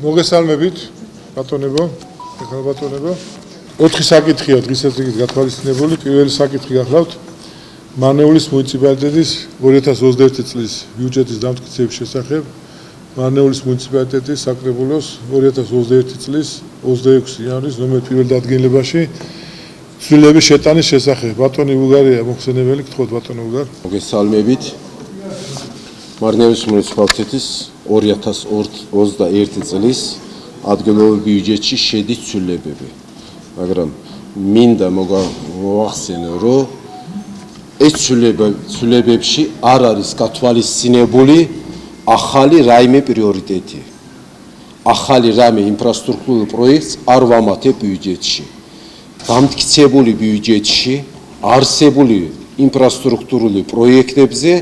მოგესალმებით, ბატონებო, ეხლა ბატონებო. 4 საკითხია დღესაც გათვალისწინებული. პირველი საკითხი გახლავთ მარნეულის მუნიციპალიტეტის 2021 წლის ბიუჯეტის დამტკიცების შესახებ. მარნეულის მუნიციპალიტეტის საკრებულოს 2021 წლის 26 იანვრის ნომერ პირველ დადგენილებაში ცვლილების შეტანის შესახებ. ბატონი ბულგარია მოხსენებელი, გთხოვთ ბატონო ბულგარ. მოგესალმებით. მარნეულის მუნიციპალიტეტის 2021 წლის ადგილობრივ ბიუჯეტში შედის ცვლილებები. მაგრამ მინდა მოვახსენო, რომ ეს ცვლილებებში არ არის გათვალისწინებული ახალი რაიმე პრიორიტეტი. ახალი რაიმე ინფრასტრუქტურულ პროექტს არ ვამატებ ბიუჯეტში. დამტკიცებული ბიუჯეტში არსებული ინფრასტრუქტურული პროექტებზე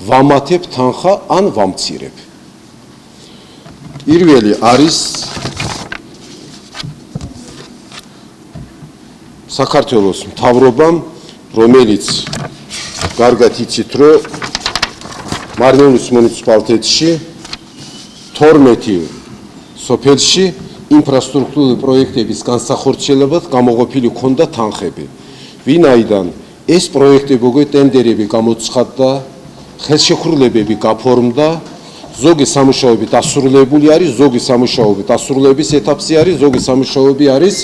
ვამატებ თანხა ან ვამცირებ. პირველი არის საქართველოს მთავრობამ, რომელიც კარგად იცით, რომ მარნეულის მუნიციპალიტეტში 12 სოფელში ინფრასტრუქტურული პროექტების განსახორციელებად გამოყოფილი ქონდა თანხები. ვინაიდან ეს პროექტები ტენდერები გამოცხადდა, ხელშეკრულებები გაფორმდა, ზოგი სამუშაოები დასრულებული არის, ზოგი სამუშაოები დასრულების ეტაპზე არის, ზოგი სამუშაოები არის,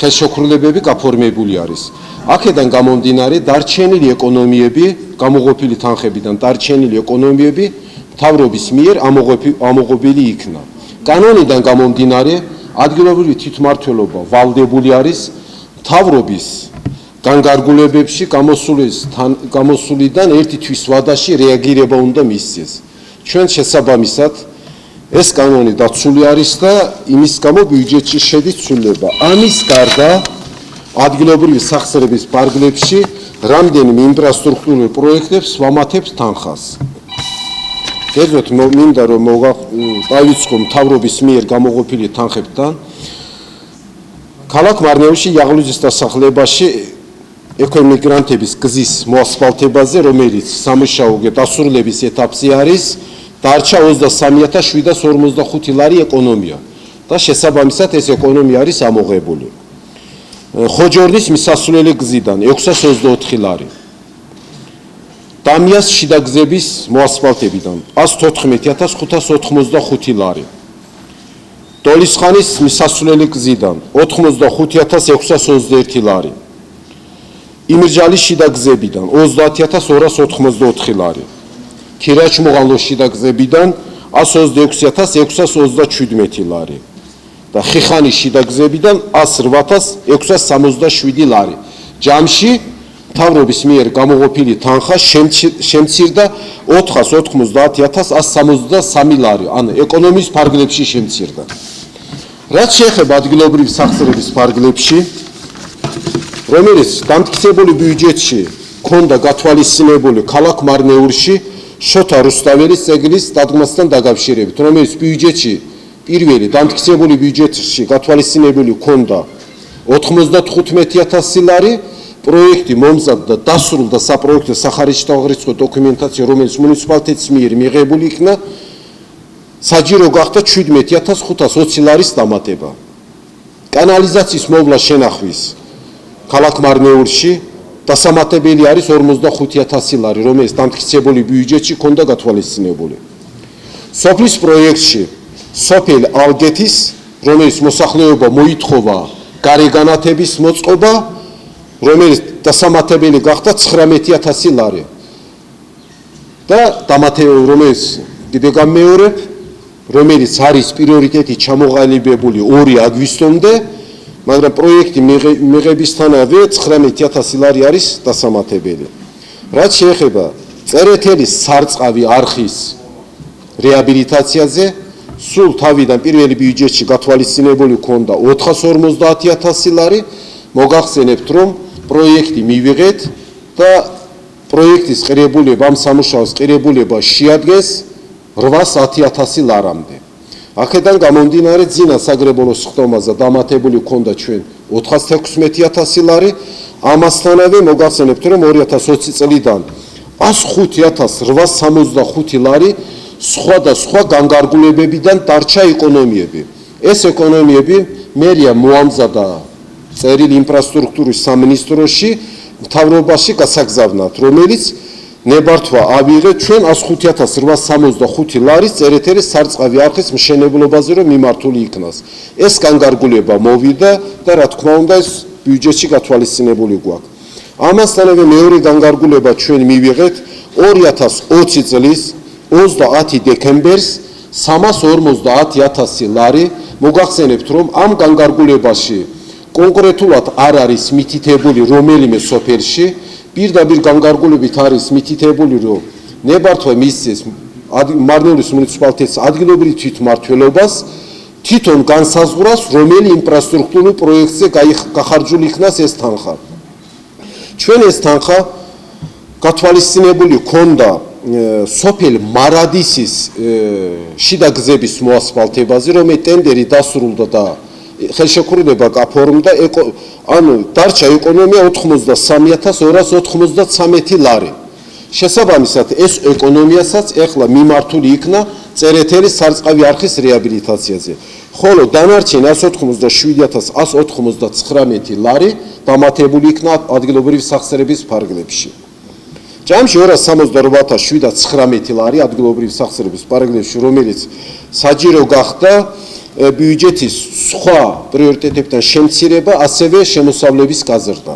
ხელშეკრულებები გაფორმებული არის. აქედან გამომდინარე, დარჩენილი ეკონომიები, გამოყოფილი თანხებიდან დარჩენილი ეკონომიები მთავრობის მიერ ამოღობილი იქნა. კანონიდან გამომდინარე, ადგილობრივი თვითმმართველობა ვალდებული არის მთავრობის განკარგულებებში გამოსულიდან ერთი თვის ვადაში რეაგირება უნდა მისცეს. ჩვენ შესაბამისად ეს კანონი დაცული არის და იმის გამო ბიუჯეტში შედის ცვლილება. ამის გარდა ადგილობრივი სახსრების ფარგლებში რამდენიმე ინფრასტრუქტურულ პროექტებს ვამატებთ თანხას. გეძოთ მინდა რომ დავიწყო მთავრობის მიერ გამოყოფილი თანხებთან. ქალაქ მარნეულში იაღლუძის დასახლებაში ეკომიგრანტების გზის მოასფალტებაზე, რომელიც სამუშაო დასრულების ეტაპზე არის, დარჩა 23.745 ლარი ეკონომია და შესაბამისად ეს ეკონომია არის ამოღებული. ხოჯორნის მისასვლელი გზიდან 624 ლარი. დამიას შიდა გზების მოასფალტებიდან 114.585 ლარი. დოლისხანის მისასვლელი გზიდან 85.621 ლარი. იმირჯალის შიდა გზებიდან 30.284 ლარი. ქირაჩმოღალოს შიდა გზებიდან 126.627 ლარი. და ხიხანის შიდა გზებიდან 108.667 ლარი. ჯამში მთავრობის მიერ გამოყოფილი თანხა შემცირდა 490.173 ლარი, ანუ ეკონომიის ფარგლებში შემცირდა. რაც შეეხება ადგილობრივ სახსრების ფარგლებში, რომელიც დამტკიცებული ბიუჯეტში ქონდა გათვალისწინებული ქალაქ მარნეულში შოთა რუსთაველის წეგნის დადგმასთან დაკავშირებით, რომელიც ბიუჯეტში პირველი დამტკიცებული ბიუჯეტში გათვალისწინებული ქონდა 95.000 ლარი, პროექტი მომზადდა, დასრულდა საპროექტო სახარისთავრიცხო დოკუმენტაცია, რომელიც მუნიციპალიტეტის მიერ მიღებული იქნა, საჯირო გახდა 17.520 ლარის დამატება. კანალიზაციის მოვლა შენახვის ქალაქ მარნეულში დასამატებელი არის 45.000 ლარი, რომელიც დამტკიცებული ბიუჯეტში ქონდა გათვალისწინებული. სოფლის პროექტში სოფელ ალგეთის, რომელიც მოსახლეობა მოითხოვა გარეგანათების მოწყობა, რომელიც დასამატებელი გახდა 19.000 ლარი. და დამატებული, რომელიც კიდე გამეორებ, რომელიც არის პრიორიტეტი ჩამოყალიბებული 2 აგვისტომდე, მაგრამ პროექტი მიღებისთანავე 19.000 ლარი არის დასამატებელი. რაც შეეხება წერეთელის სარწყავი არხის რეაბილიტაციაზე, სულ თავიდან პირველი ბიუჯეტში გათვალისწინებული ქონდა 450.000 ლარი. მოგახსენებთ, რომ პროექტი მივიღეთ და პროექტის ყირებულება, ამ სამუშაოს ყირებულება შეადგენს 810.000 ლარამდე. აქედან გამომდინარე, ძინა საგრებულოს ხდომაზე დამატებული ქონდა ჩვენ 416.000 ლარი. ამასთანავე მოგახსენებთ, რომ 2020 წლიდან 105.865 ლარი სხვადასხვა განკარგულებებიდან დარჩა ეკონომიები. ეს ეკონომიები მერია მოამზადა წერილი ინფრასტრუქტურის სამინისტროში მთავრობაში გასაგზავნათ, რომელიც ნებართვა ავიღეთ ჩვენ 105,865 ლარის წერეთელის სარწყავი არხის მშენებლობაზე რომ მიმართული იქნას. ეს განკარგულება მოვიდა და რა თქმა უნდა ეს ბიუჯეტში გათვალისწინებული გვაქვს. ამასთანავე მეორე განკარგულება ჩვენ მივიღეთ 2020 წლის 30 დეკემბერს 350,000 ლარი. მოგახსენებთ რომ ამ განკარგულებაში კონკრეტულად არ არის მითითებული რომელიმე სოფელში, პირდაპირ განკარგულებით არის მითითებული რომ ნებართვა მისცეს მარნეულის მუნიციპალიტეტის ადგილობრივ თვითმმართველობას თვითონ განსაზღვრავს რომელი ინფრასტრუქტურულ პროექტზე გახარჯული იქნას ეს თანხა. ჩვენ ეს თანხა გათვალისწინებული ჰქონდა სოფელ მარადისის შიდა გზების მოასფალტებაზე, რომელიც ტენდერი დასრულდა და ხელშეკრულება გაფორმდა, ანუ დარჩა ეკონომია 83,293 ლარი. შესაბამისად ეს ეკონომიასაც ეხლა მიმართული იქნა წერეთელის სარწყავი არხის რეაბილიტაციაზე. ხოლო დანარჩენი 187,199 ლარი დამატებული იქნა ადგილობრივი სახსრების ფარგლებში. ჯამში 268,719 ლარი ადგილობრივი სახსრების ფარგლებში, რომელიც საჯირო გახდა ბიუჯეტის სხვა პრიორიტეტებთან შემცირება, ასევე შემოსავლების გაზრდა.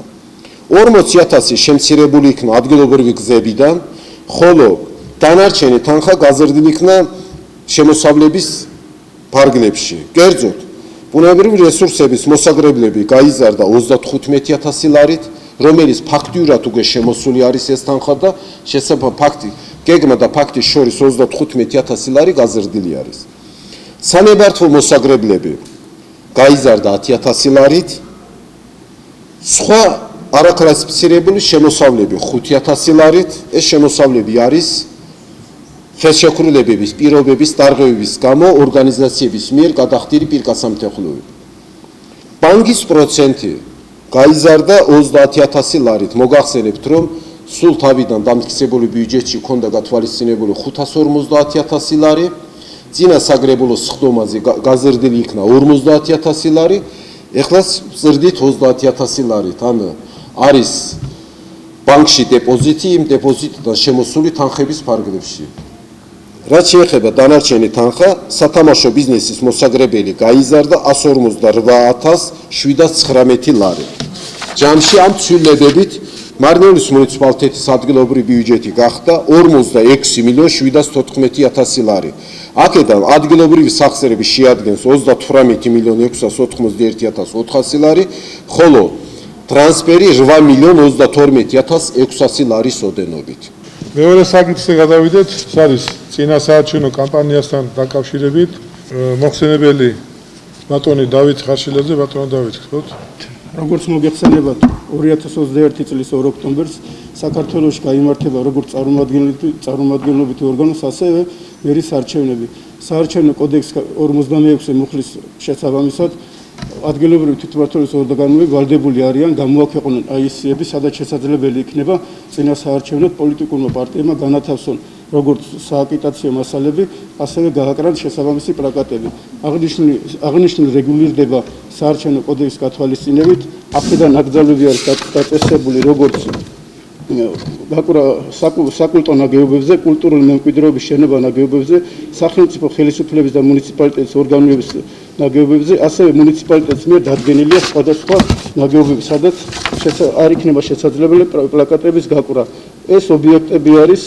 40,000 შემცირებული იქნა ადგილობრივი გზებიდან, ხოლო დანარჩენი თანხა გაზრდილი იქნა შემოსავლების ფარგლებში. კერძოდ, ბუნებრივი რესურსების მოსაგრებლები გაიზარდა 35,000 ლარით, რომელიც ფაქტიურად უკვე შემოსული არის ეს თანხა და ფაქტი გეგმა და ფაქტის შორის 35,000 ლარი გაზრდილი არის. სანებართვო მოსაგრებლები გაიზარდა 10,000 ლარით, სხვა არაკლასიფიცირებული შემოსავლები 5,000 ლარით, ეს შემოსავლები არის ხელშეკრულებების პირობების დარღვევების გამო ორგანიზაციების მიერ გადახდილი პირკაცამთეხლობები. ბანკის პროცენტი გაიზარდა 30,000 ლარით. მოგახსენებთ რომ სულ თავიდან დამტკიცებული ბიუჯეტში ჰქონდა გათვალისწინებული 550,000 ლარი, წინა საგრებულოს სხდომაზე გაზრდილი იქნა 50,000 ლარი, ეხლა ზრდით 30,000 ლარით. ანუ არის ბანკში დეპოზიტი, იმ დეპოზიტიდან შემოსული თანხების ფარგლებში. რაც შეეხება დანარჩენი თანხა, სათამაშო ბიზნესის მოსაგრებელი გაიზარდა 128,719 ლარი. ჯამში ამ ცვლილებებით მარნეულის მუნიციპალიტეტის ადგილობრივი ბიუჯეტი გახდა 46,714,000 ლარი. აქედან ადგილობრივი სახსრები შეადგენს 38,691,400 ლარი, ხოლო ტრანსფერი 8,032,600 ლარის ოდენობით. მეორე საკითხზე გადავიდეთ, ეს არის წინა საარჩევნო კამპანიასთან დაკავშირებით. მოხსენებელი ბატონი დავით ხარშილაძე, ბატონო დავით, გქონდ? როგორც მოგეხსენებათ, 2021 წლის 2 ოქტომბერს საქართველოში გაიმართება როგორც წარმომადგენლობითი ორგანოს, ასევე მერის არჩევნები. საარჩევნო კოდექსის 56 მუხლის შესაბამისად ადგილობრივი თვითმმართველობის ორგანოები ვალდებული არიან გამოაქვეყნონ აისიები, სადაც შესაძლებელი იქნება წინა საარჩევნოდ პოლიტიკურმა პარტიებმა განათავსონ როგორც სააგიტაციო მასალები, ასევე გააკრან შესაბამისი პლაკატები. აღნიშნული რეგულირდება საარჩევნო კოდექსის გათვალისწინებით, აქედან აკრძალვები არის დაწესებული როგორც საკულტო ნაგებობებზე, კულტურული მემკვიდრეობის შენობა ნაგებობებზე, სახელმწიფო ხელისუფლების და მუნიციპალიტეტის ორგანოების ნაგებობებზე, ასევე მუნიციპალიტეტის მიერ დადგენილია სხვადასხვა ნაგებობები, სადაც არ იქნება შესაძლებელი პლაკატების გაკვრა. ეს ობიექტები არის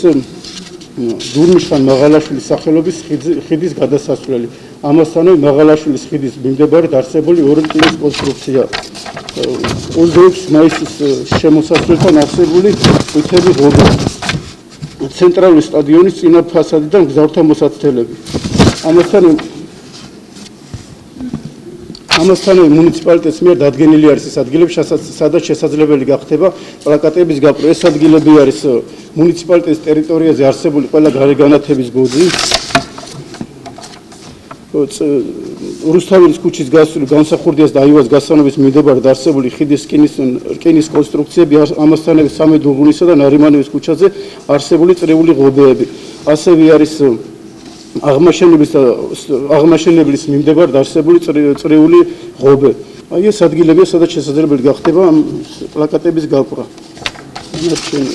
დურმიშხან მაღალაშვილის სახელობის ხიდის გადასასვლელი. ამასთანავე მაღალაშვილის ხიდის მიმდებარედ არსებული ორი წლის კონსტრუქცია. 26 მაისის შემოსასვლელთან არსებული ყვითელი ღობე. ცენტრალური სტადიონის წინა ფასადიდან გზავრთა მოსაცდელები. ამასთანავე მუნიციპალიტეტის მიერ დადგენილი არის ეს ადგილები, სადაც შესაძლებელი გახდება პლაკატების გაკვრა. ეს ადგილები არის მუნიციპალიტეტის ტერიტორიაზე არსებული ყველა გარეგანათების გოძი, რუსთაველის ქუჩის გასული განსახურდიას და აივას გასანობის მიმდებარედ არსებული ხიდის რკინის კონსტრუქციები, ამასთანავე სამედ დუღუნისა და ნარიმანოვის ქუჩაზე არსებული წრიული ღობეები. ასევე არის აღმაშენებლის მიმდებარედ არსებული წრიული ღობე. აი ეს ადგილებია, სადაც შესაძლებელი გახდება ამ პლაკატების გაკვრა.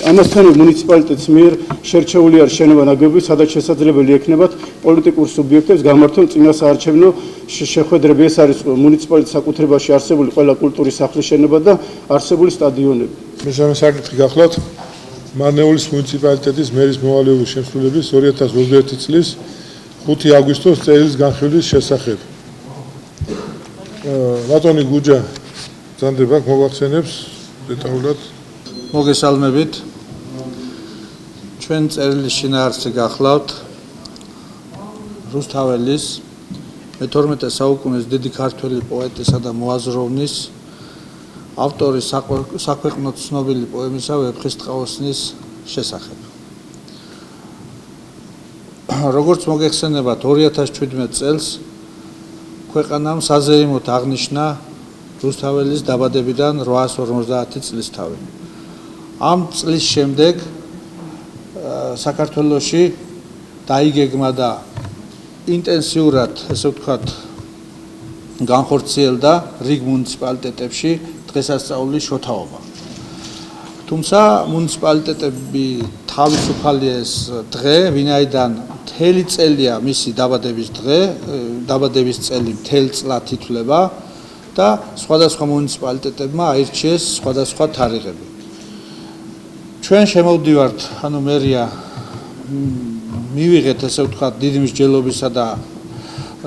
ამასთან მუნიციპალიტეტის მიერ შერჩეული არის შენობა ნაგებობი, სადაც შესაძლებელი ექნებათ პოლიტიკურ სუბიექტებს გამართონ წინასაარჩევნო შეხვედრები. ეს არის მუნიციპალიტეტის საკუთრებაში არსებული ყველა კულტურის სახლის შენობა და არსებული სტადიონები. მესამე საკითხი გახლავთ მარნეულის მუნიციპალიტეტის მერის მოვალეობის შემსრულების 2021 წლის 5 აგვისტოს წელს განხილვის შესახებ. ბატონი გუჯა ზანდება მოგახსენებს დეტალურად. მოგესალმებით. ჩვენ წერილის შინაარსზე გახლავთ რუსთაველის მე-12 საუკუნის დიდი ქართველი პოეტისა და მოაზროვნის ავტორის საქვეყნოდ ცნობილი პოემისა ვეფხისტყაოსნის შესახებ. როგორც მოგეხსენებათ, 2017 წელს ქვეყანამ საზეიმოდ აღნიშნა რუსთაველის დაბადებიდან 850 წლისთავი. ამ წლის შემდეგ საქართველოში დაიგეგმა და ინტენსიურად, ესე ვთქვათ, განხორციელდა რიგ მუნიციპალიტეტებში დღესასწაულის შოთაობა. თუმცა მუნიციპალიტეტები თავისუფალია ეს დღე, ვინაიდან მთელი წელია მისი დაბადების წელი მთელ წლად ითვლება და სხვადასხვა მუნიციპალიტეტებმა აირჩიეს სხვადასხვა თარიღები. ჩვენ შემოვდივართ, ანუ მერია მივიღეთ, ესე ვთქვათ, დიდი მსჯელობისა და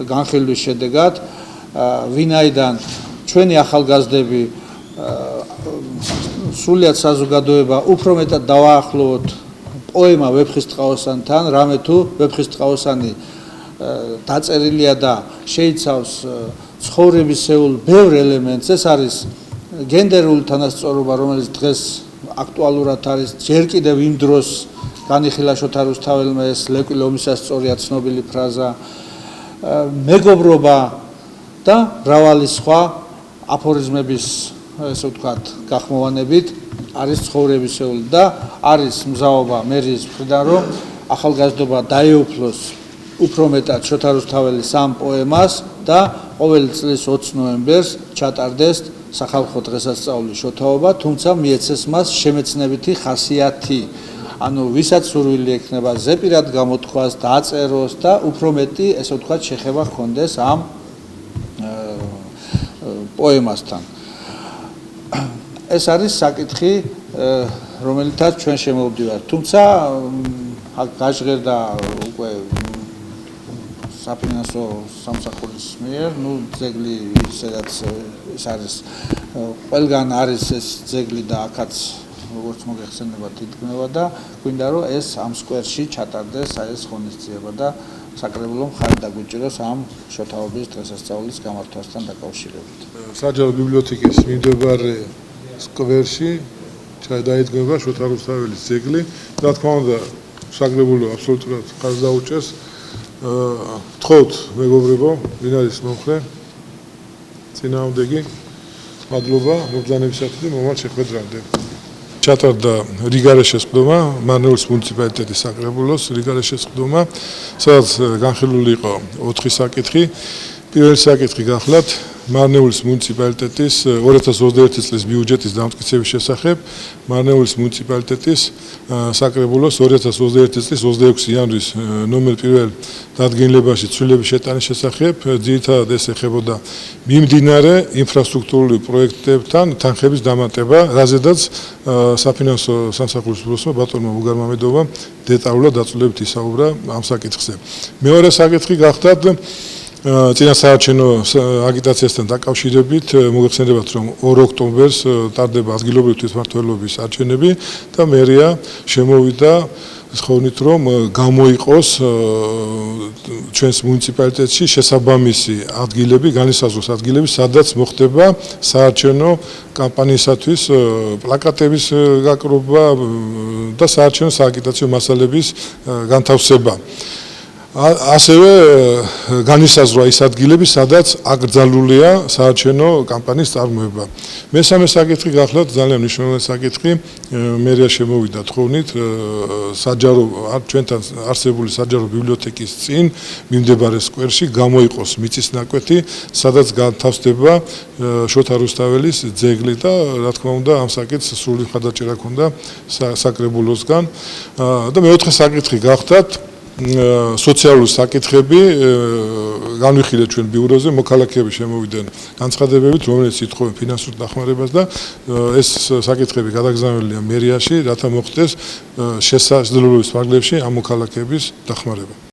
განხილვის შედეგად, ვინაიდან ჩვენი ახალგაზრდები სრულიად საზოგადოება უფრო მეტად დავაახლოვოთ პოემა ვეფხისტყაოსანთან, რამე თუ ვეფხისტყაოსანი დაწერილია და შეიცავს ცხოვრებისეულ ბევრ ელემენტს. ეს არის გენდერული თანასწორობა, რომელიც დღეს აქტუალურად არის, ჯერ კიდევ იმ დროს განიხილა შოთა რუსთაველმა ეს ლეკვი ლომისასწორია ცნობილი ფრაზა, მეგობრობა და მრავალი სხვა აფორიზმების, ესე ვთქვათ, გახმოვანებით არის ცხოვრებისეული და არის მზაობა მერის მხრიდან, რომ ახალგაზრდობა დაეუფლოს უფრო მეტად შოთა რუსთაველის ამ პოემას და ყოველი წლის 20 ნოემბერს ჩატარდეს სახალხო დღესასწაულის შოთაობა, თუმცა მიეცეს მას შემეცნებითი ხასიათი. ანუ ვისაც სურვილი ექნება ზეპირად გამოთქვას, დაწეროს და უფრო მეტი, ესე ვთქვათ, შეხება ჰქონდეს ამ პოემასთან. ეს არის საკითხი, რომელთაც ჩვენ შემოვდივართ. თუმცა გაჟღერდა უკვე საფინანსო სამსახურის მიერ, ძეგლი სადაც ეს არის, ყველგან არის ეს ძეგლი და აქაც როგორც მოგეხსენებათ ითქმება და გვინდა რომ ეს ამ სკვერში ჩატარდეს ეს ღონისძიება და საკრებულო მხარი დაგვიჭიროს ამ შოთაობის დღესასწაულის გამართვასთან დაკავშირებით. საჯარო ბიბლიოთეკის მიმდებარე სკვერში დაიდგება შოთა რუსთაველის ძეგლი. რა თქმა უნდა, საკრებულო აბსოლუტურად ხაზს დაუჭერს. თხოვთ მეგობრებო, ვინ არის მომხრე? წინააღმდეგი? მადლობა მობრძანებისათვის და მომავალ შეხვედრამდე. ჩატარდა რიგარეშეს ყდომა, მარნეულის მუნიციპალიტეტის საკრებულოს რიგარეშეს ყდომა, სადაც განხილული იყო 4 საკითხი. პირველი საკითხი გახლავთ მარნეულის მუნიციპალიტეტის 2021 წლის ბიუჯეტის დამტკიცების შესახებ. მარნეულის მუნიციპალიტეტის საკრებულოს 2021 წლის 26 იანვრის ნომერ 1 დადგენილებაში ცვლილების შეტანის შესახებ. ძირითადად ეს ეხებოდა მიმდინარე ინფრასტრუქტურული პროექტებთან თანხების დამატება, რაზედაც საფინანსო სამსახურის უფროსმა ბატონმა უგარ მამედოვამ დეტალურად დაწვრილებით ისაუბრა ამ საკითხზე. მეორე საკითხი გახლავთ წინასაარჩევნო აგიტაციასთან დაკავშირებით. მოგეხსენებათ, რომ 2 ოქტომბერს ტარდება ადგილობრივი თვითმმართველობის არჩევნები და მერია შემოვიდა ხოვნით, რომ გამოიყოს ჩვენს მუნიციპალიტეტში შესაბამისი ადგილები, განისაზღვროს ადგილები, სადაც მოხდება საარჩევნო კამპანიისათვის პლაკატების გაკრობა და საარჩევნო სააგიტაციო მასალების განთავსება. ასევე განისაზღვრა ის ადგილები, სადაც აკრძალულია საარჩევნო კამპანიის წარმოება. მესამე საკითხი გახლავთ ძალიან მნიშვნელოვანი საკითხი, მერია შემოვიდა თხოვნით ჩვენთან არსებული საჯარო ბიბლიოთეკის წინ მიმდებარე სკვერში გამოიყოს მიწის ნაკვეთი, სადაც განთავსდება შოთა რუსთაველის ძეგლი და რა თქმა უნდა ამ საკითხს სრული მხარდაჭერა ჰქონდა საკრებულოსგან. და მეოთხე საკითხი გახლავთ სოციალური საკითხები, განვიხილეთ ჩვენ ბიუროზე, მოქალაქეები შემოვიდნენ განცხადებებით, რომელიც ითხოვენ ფინანსურ დახმარებას და ეს საკითხები გადაგზავნილია მერიაში, რათა მოხდეს შესაძლებლობის ფარგლებში ამ მოქალაქეების დახმარება.